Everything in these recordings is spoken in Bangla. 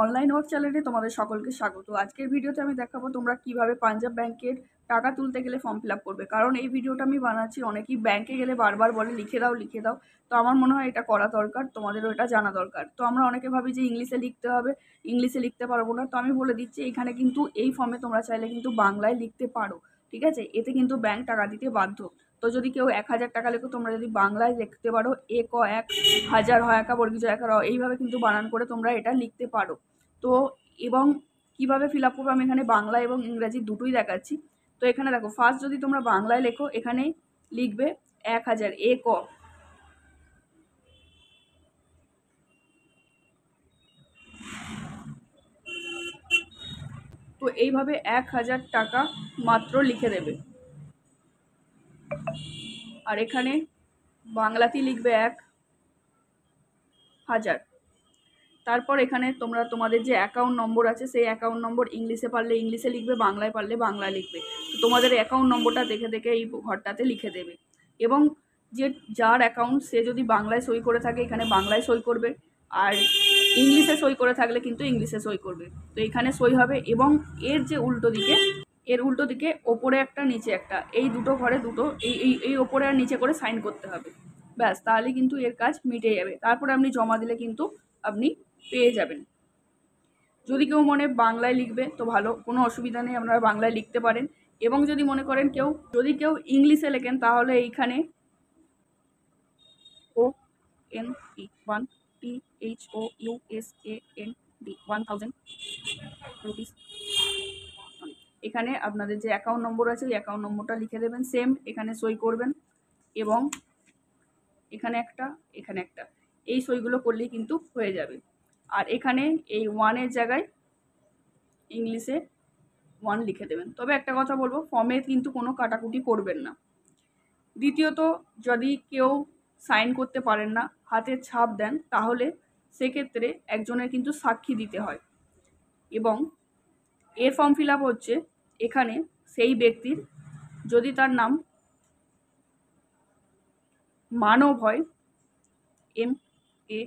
অনলাইন ওয়ার্ক চ্যানেলে তোমাদের সকলকে স্বাগত। আজকের ভিডিওতে আমি দেখাবো তোমরা কিভাবে পাঞ্জাব ব্যাংকের টাকা তুলতে গেলে ফর্ম ফিল আপ করবে। কারণ এই ভিডিওটা আমি বানাচ্ছি, অনেকেই ব্যাংকে গেলে বারবার বলে লিখে দাও লিখে দাও। তো আমার মনে হয় এটা করা দরকার, তোমাদেরও এটা জানা দরকার। তো আমরা অনেকে ভাবি যে ইংলিশে লিখতে হবে, ইংলিশে লিখতে পারবো না। তো আমি বলে দিচ্ছি, এখানে কিন্তু এই ফর্মে তোমরা চাইলে কিন্তু বাংলায় লিখতে পারো, ঠিক আছে? এতে কিন্তু ব্যাংক টাকা দিতে বাধ্য। তো যদি কেউ 1000 টাকা লেখো, তোমরা যদি বাংলায় লিখতে পারো, এক ও 1000 হয় একা বর্গিজ একা র, এইভাবে কিন্তু বানান করে তোমরা এটা লিখতে পারো। তো এবং কিভাবে ফিল আপ করবে আমি এখানে বাংলা এবং ইংরাজি দুটোই দেখাচ্ছি। তো এখানে দেখো, ফার্স্ট যদি তোমরা বাংলায় লেখো, এখানে লিখবে 1000 এক। তো এইভাবে 1000 টাকা মাত্র লিখে দেবে। আর এখানে বাংলাতেই লিখবে 1000। তারপর এখানে তোমরা তোমাদের যে অ্যাকাউন্ট নম্বর আছে, সেই অ্যাকাউন্ট নম্বর ইংলিশে পারলে ইংলিশে লিখবে, বাংলায় পারলে বাংলায় লিখবে। তো তোমাদের অ্যাকাউন্ট নম্বরটা দেখে দেখে এই ঘরটাতে লিখে দেবে। এবং যার অ্যাকাউন্ট, সে যদি বাংলায় সই করে থাকে এখানে বাংলায় সই করবে, আর ইংলিশে সই করে থাকলে কিন্তু ইংলিশে সই করবে। তো এখানে সই হবে। এবং এর যে উল্টো দিকে ওপরে একটা নিচে একটা, এই দুটো ঘরে দুটো, এই ওপরে আর নিচে করে সাইন করতে হবে। ব্যাস, তাহলে কিন্তু এর কাজ মিটে যাবে। তারপরে আপনি জমা দিলে কিন্তু আপনি পেয়ে যাবেন। যদি কেউ মনে বাংলায় লিখবে তো ভালো, কোনো অসুবিধা নেই, আপনারা বাংলায় লিখতে পারেন। এবং যদি মনে করেন যদি কেউ ইংলিশে লেখেন, তাহলে এইখানে ONE THOUSAND রুপিস, এখানে আপনাদের যে অ্যাকাউন্ট নম্বর আছে এই অ্যাকাউন্ট নম্বরটা লিখে দেবেন, সেম এখানে সই করবেন। এবং এখানে একটা, এখানে একটা, এই সইগুলো করলেই কিন্তু হয়ে যাবে। আর এখানে এই ওয়ানের জায়গায় ইংলিশে 1 লিখে দেবেন। তবে একটা কথা বলবো, ফর্মে কিন্তু কোনো কাটাকুটি করবেন না। দ্বিতীয়ত, যদি কেউ সাইন করতে পারেন না, হাতের ছাপ দেন, তাহলে সেক্ষেত্রে একজনের কিন্তু সাক্ষী দিতে হয়। এবং এর ফর্ম ফিল আপ হচ্ছে এখানে সেই ব্যক্তির, যদি তার নাম মানব হয়, MA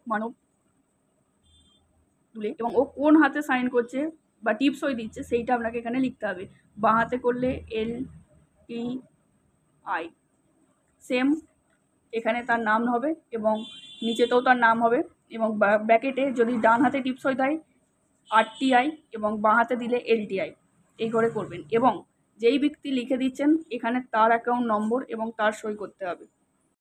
মানব তুলে, এবং ও কোন হাতে সাইন করছে বা টিপ সই দিচ্ছে সেইটা আপনাকে এখানে লিখতে হবে। বাঁ হাতে করলে LTI, সেম এখানে তার নাম হবে এবং নিচেতেও তার নাম হবে। এবং ব্র্যাকেটে যদি ডান হাতে টিপ সই দেয় RTI এবং বাঁ হাতে দিলে LTI, এই করে করবেন। এবং যেই ব্যক্তি লিখে দিচ্ছেন এখানে তার অ্যাকাউন্ট নম্বর এবং তার সই করতে হবে।